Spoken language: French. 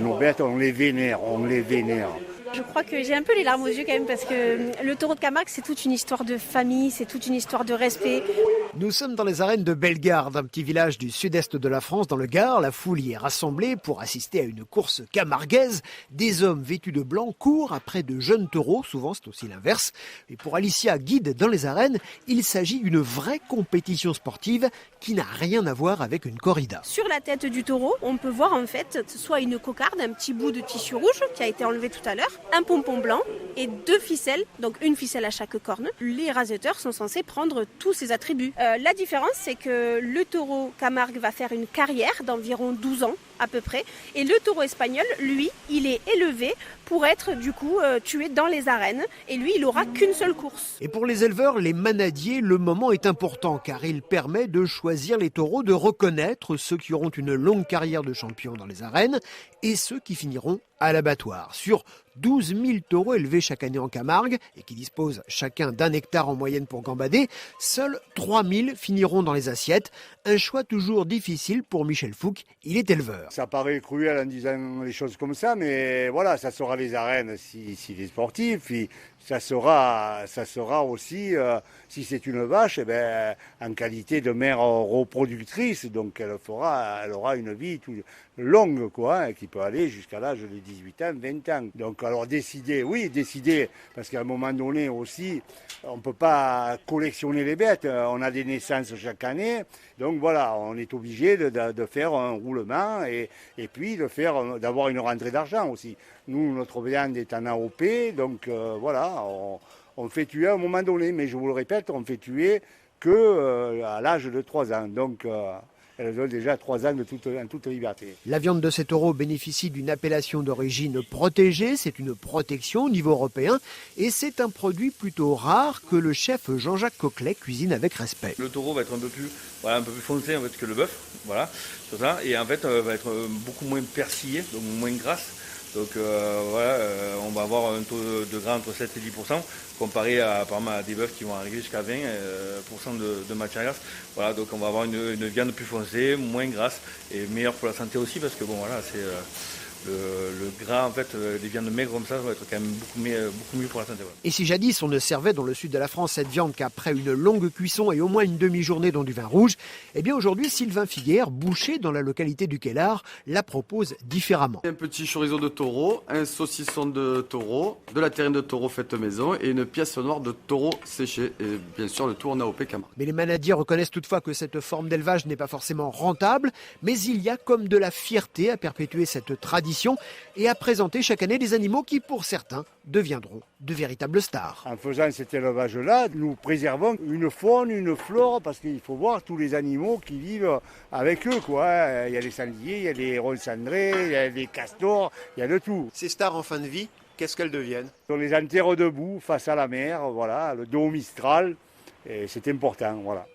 Nos bêtes, on les vénère. Je crois que j'ai un peu les larmes aux yeux quand même parce que le taureau de Camargue, c'est toute une histoire de famille, c'est toute une histoire de respect. Nous sommes dans les arènes de Bellegarde, un petit village du sud-est de la France, dans le Gard. La foule y est rassemblée pour assister à une course camarguaise. Des hommes vêtus de blanc courent après de jeunes taureaux, souvent c'est aussi l'inverse. Et pour Alicia, guide dans les arènes, il s'agit d'une vraie compétition sportive qui n'a rien à voir avec une corrida. Sur la tête du taureau, on peut voir en fait soit une cocarde, un petit bout de tissu rouge qui a été enlevé tout à l'heure, un pompon blanc et 2 ficelles, donc une ficelle à chaque corne. Les raseteurs sont censés prendre tous ces attributs. La différence, c'est que le taureau Camargue va faire une carrière d'environ 12 ans à peu près, et le taureau espagnol, lui, il est élevé pour être du coup tué dans les arènes, et lui, il aura qu'une seule course. Et pour les éleveurs, les manadiers, le moment est important car il permet de choisir les taureaux, de reconnaître ceux qui auront une longue carrière de champion dans les arènes et ceux qui finiront à l'abattoir. Sur 12 000 taureaux élevés chaque année en Camargue et qui disposent chacun d'1 hectare en moyenne pour gambader, seuls 3 000 finiront dans les assiettes. Un choix toujours difficile pour Michel Fouque, il est éleveur. Ça paraît cruel en disant les choses comme ça, mais voilà, ça sera les arènes s'il est sportif, puis ça sera aussi, si c'est une vache, en qualité de mère reproductrice, donc elle aura une vie longue, qui peut aller jusqu'à l'âge de 18 ans, 20 ans. Donc alors décider, parce qu'à un moment donné aussi, on ne peut pas collectionner les bêtes, on a des naissances chaque année, donc voilà, on est obligé de faire un roulement et puis d'avoir une rentrée d'argent aussi. Nous, notre viande est en AOP, donc voilà, on fait tuer à un moment donné, mais je vous le répète, on fait tuer qu'à l'âge de 3 ans. Donc elles ont déjà 3 ans en toute liberté. La viande de ces taureaux bénéficie d'une appellation d'origine protégée, c'est une protection au niveau européen et c'est un produit plutôt rare que le chef Jean-Jacques Coquelet cuisine avec respect. Le taureau va être un peu plus foncé en fait, que le bœuf, voilà, sur ça, et en fait va être beaucoup moins persillé, donc moins grasse. Donc on va avoir un taux de gras entre 7 et 10%, comparé par exemple, à des bœufs qui vont arriver jusqu'à 20% de matière grasse. Voilà, donc on va avoir une viande plus foncée, moins grasse et meilleure pour la santé aussi parce que bon voilà, c'est le gras en fait, des viandes maigres comme ça va être quand même beaucoup mieux pour la santé. Voilà. Et si jadis on ne servait dans le sud de la France cette viande qu'après une longue cuisson et au moins une demi-journée dans du vin rouge, eh bien aujourd'hui Sylvain Figuère, boucher dans la localité du Quellard, la propose différemment. Un petit chorizo de taureau, un saucisson de taureau, de la terrine de taureau faite maison et une pièce noire de taureau séché et bien sûr le tout en AOP Camargue. Mais les manadiers reconnaissent toutefois que cette forme d'élevage n'est pas forcément rentable, mais il y a comme de la fierté à perpétuer cette tradition et à présenter chaque année des animaux qui, pour certains, deviendront de véritables stars. En faisant cet élevage-là, nous préservons une faune, une flore, parce qu'il faut voir tous les animaux qui vivent avec eux, Il y a les sangliers, il y a les hérons cendrés, il y a les castors, il y a de tout. Ces stars en fin de vie, qu'est-ce qu'elles deviennent? On les enterre debout, face à la mer, voilà, le dos mistral, et c'est important, voilà.